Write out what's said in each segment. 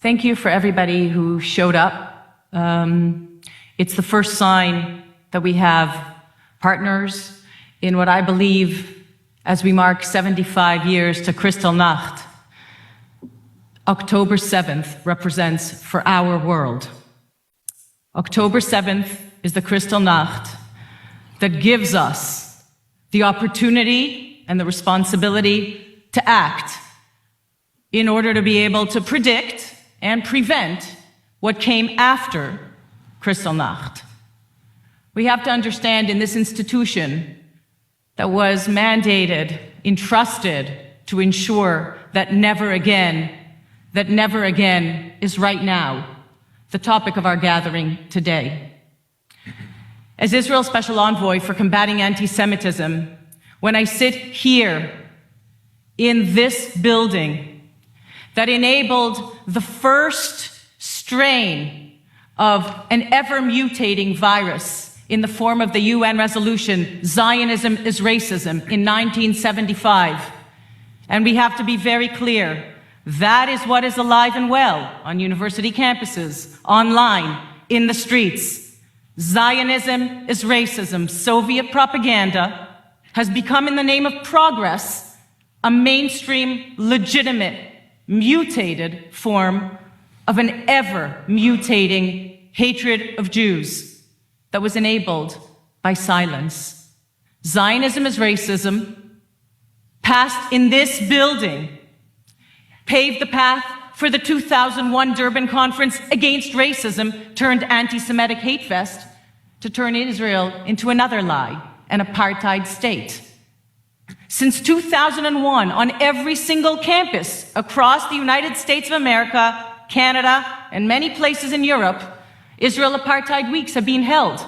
Thank you for everybody who showed up. It's the first sign that we have partners in what I believe, as we mark 75 years to Kristallnacht, October 7th represents for our world. October 7th is the Kristallnacht that gives us the opportunity and the responsibility to act in order to be able to predict and prevent what came after Kristallnacht. We have to understand in this institution that was mandated, entrusted to ensure that never again is right now the topic of our gathering today. As Israel's Special Envoy for combating anti-Semitism, when I sit here in this building that enabled the first strain of an ever-mutating virus in the form of the UN resolution, Zionism is Racism, in 1975. And we have to be very clear, that is what is alive and well on university campuses, online, in the streets. Zionism is racism. Soviet propaganda has become, in the name of progress, a mainstream, legitimate, mutated form of an ever-mutating hatred of Jews that was enabled by silence. Zionism is racism, passed in this building, paved the path for the 2001 Durban Conference against racism, turned anti-Semitic hate fest to turn Israel into another lie, an apartheid state. Since 2001, on every single campus across the United States of America, Canada, and many places in Europe, Israel Apartheid Weeks have been held,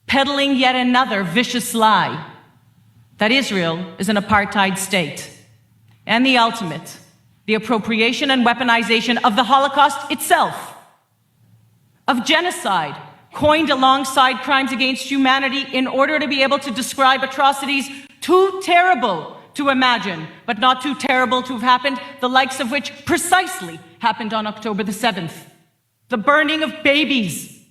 peddling yet another vicious lie that Israel is an apartheid state. And the ultimate, the appropriation and weaponization of the Holocaust itself, of genocide, coined alongside crimes against humanity in order to be able to describe atrocities too terrible to imagine, but not too terrible to have happened, the likes of which precisely happened on October the 7th. The burning of babies,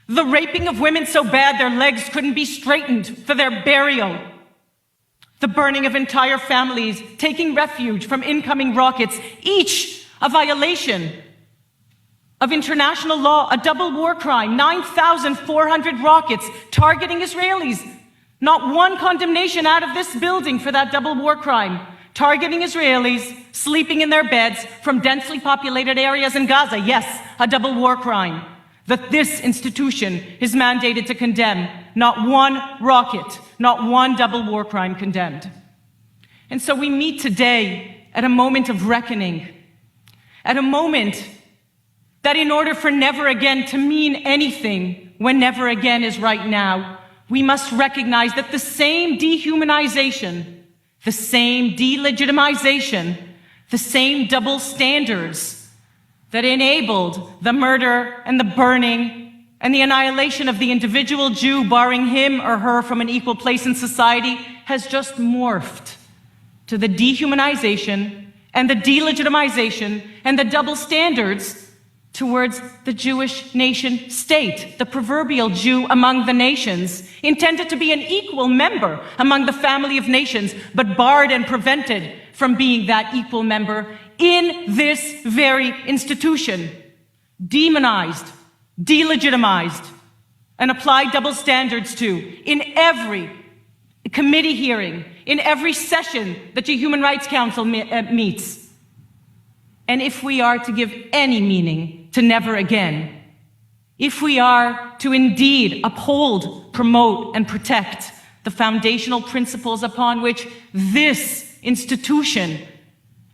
the raping of women so bad their legs couldn't be straightened for their burial, the burning of entire families, taking refuge from incoming rockets, each a violation of international law, a double war crime, 9,400 rockets targeting Israelis. Not one condemnation out of this building for that double war crime, targeting Israelis sleeping in their beds from densely populated areas in Gaza. Yes, a double war crime that this institution is mandated to condemn. Not one rocket, not one double war crime condemned. And so we meet today at a moment of reckoning, at a moment that in order for never again to mean anything when never again is right now, we must recognize that the same dehumanization, the same delegitimization, the same double standards that enabled the murder and the burning and the annihilation of the individual Jew, barring him or her from an equal place in society, has just morphed to the dehumanization and the delegitimization and the double standards towards the Jewish nation state, the proverbial Jew among the nations, intended to be an equal member among the family of nations, but barred and prevented from being that equal member in this very institution, demonized, delegitimized, and applied double standards to in every committee hearing, in every session that the Human Rights Council meets. And if we are to give any meaning to never again, if we are to indeed uphold, promote, and protect the foundational principles upon which this institution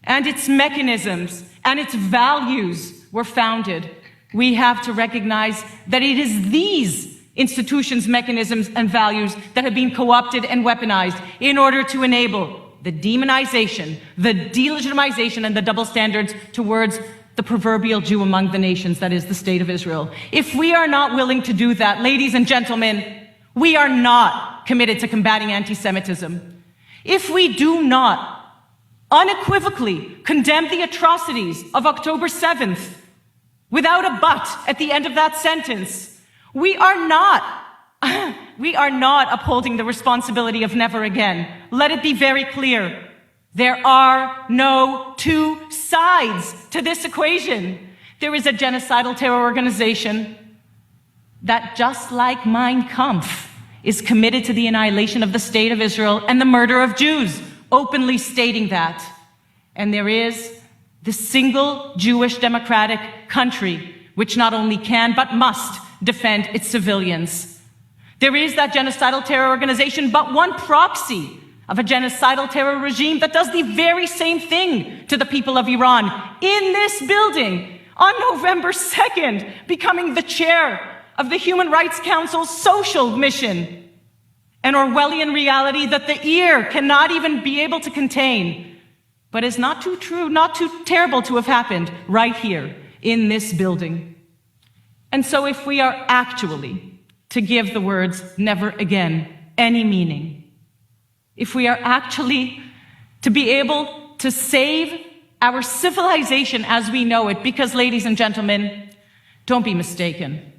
and its mechanisms and its values were founded, we have to recognize that it is these institutions, mechanisms, and values that have been co-opted and weaponized in order to enable the demonization, the delegitimization, and the double standards towards the proverbial Jew among the nations, that is the state of Israel. If we are not willing to do that, ladies and gentlemen, we are not committed to combating anti-Semitism. If we do not unequivocally condemned the atrocities of October 7th, without a but at the end of that sentence, we are not upholding the responsibility of never again. Let it be very clear. There are no two sides to this equation. There is a genocidal terror organization that, just like Mein Kampf, is committed to the annihilation of the State of Israel and the murder of Jews, openly stating that. And there is the single Jewish democratic country which not only can but must defend its civilians. There is that genocidal terror organization, but one proxy of a genocidal terror regime that does the very same thing to the people of Iran in this building on November 2nd, becoming the chair of the Human Rights Council's social mission, an Orwellian reality that the ear cannot even be able to contain, but is not too true, not too terrible to have happened right here in this building. And so if we are actually to give the words never again any meaning, if we are actually to be able to save our civilization as we know it, because, ladies and gentlemen, don't be mistaken,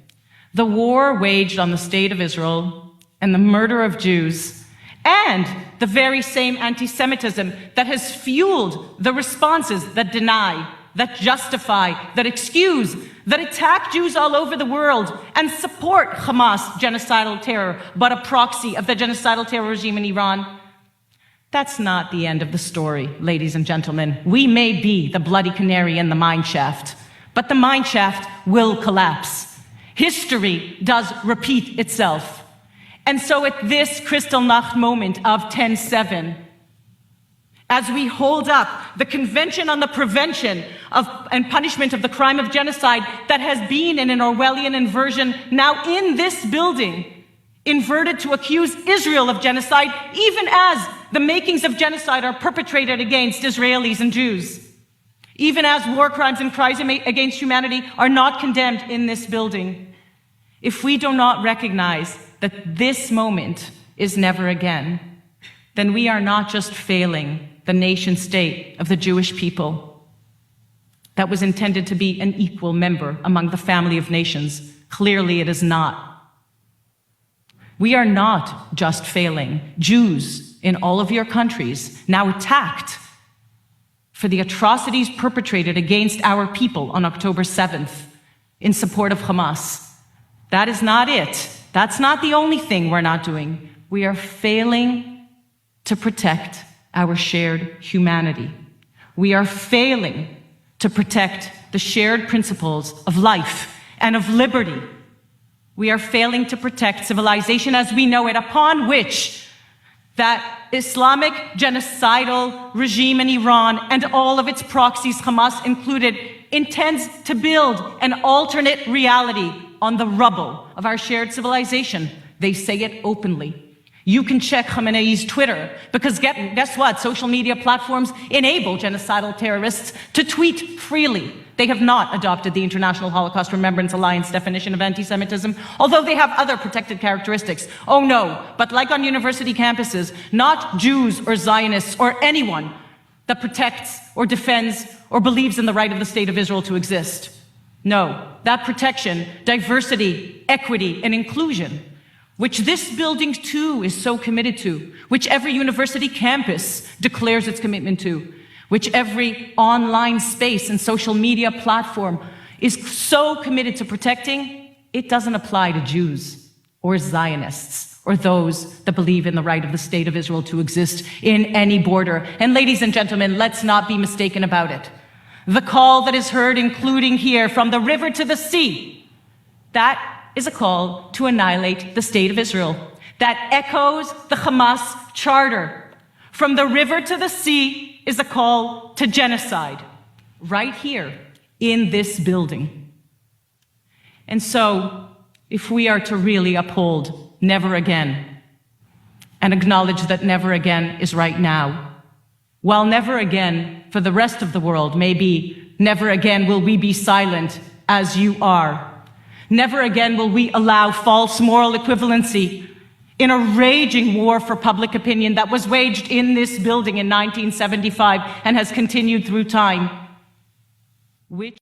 the war waged on the State of Israel and the murder of Jews and the very same anti-Semitism that has fueled the responses that deny, that justify, that excuse, that attack Jews all over the world and support Hamas genocidal terror, but a proxy of the genocidal terror regime in Iran. That's not the end of the story, ladies and gentlemen. We may be the bloody canary in the mine shaft, but the mine shaft will collapse. History does repeat itself. And so at this Kristallnacht moment of 10/7, as we hold up the Convention on the Prevention of and Punishment of the Crime of Genocide that has been in an Orwellian inversion now in this building, inverted to accuse Israel of genocide, even as the makings of genocide are perpetrated against Israelis and Jews, even as war crimes and crimes against humanity are not condemned in this building. If we do not recognize that this moment is never again, then we are not just failing the nation state of the Jewish people that was intended to be an equal member among the family of nations. Clearly, it is not. We are not just failing Jews in all of your countries, now attacked for the atrocities perpetrated against our people on October 7th in support of Hamas. That is not it. That's not the only thing we're not doing. We are failing to protect our shared humanity. We are failing to protect the shared principles of life and of liberty. We are failing to protect civilization as we know it, upon which that Islamic genocidal regime in Iran and all of its proxies, Hamas included, intends to build an alternate reality on the rubble of our shared civilization. They say it openly. You can check Khamenei's Twitter, because guess what? Social media platforms enable genocidal terrorists to tweet freely. They have not adopted the International Holocaust Remembrance Alliance definition of anti-Semitism, although they have other protected characteristics. Oh no, but like on university campuses, not Jews or Zionists or anyone that protects or defends or believes in the right of the State of Israel to exist. No, that protection, diversity, equity, and inclusion, which this building too is so committed to, which every university campus declares its commitment to, which every online space and social media platform is so committed to protecting, it doesn't apply to Jews or Zionists or those that believe in the right of the State of Israel to exist in any border. And ladies and gentlemen, let's not be mistaken about it. The call that is heard, including here, from the river to the sea, that is a call to annihilate the State of Israel. That echoes the Hamas charter. From the river to the sea is a call to genocide, right here in this building. And so, if we are to really uphold never again, and acknowledge that never again is right now, while never again for the rest of the world may be never again will we be silent as you are. Never again will we allow false moral equivalency in a raging war for public opinion that was waged in this building in 1975 and has continued through time, which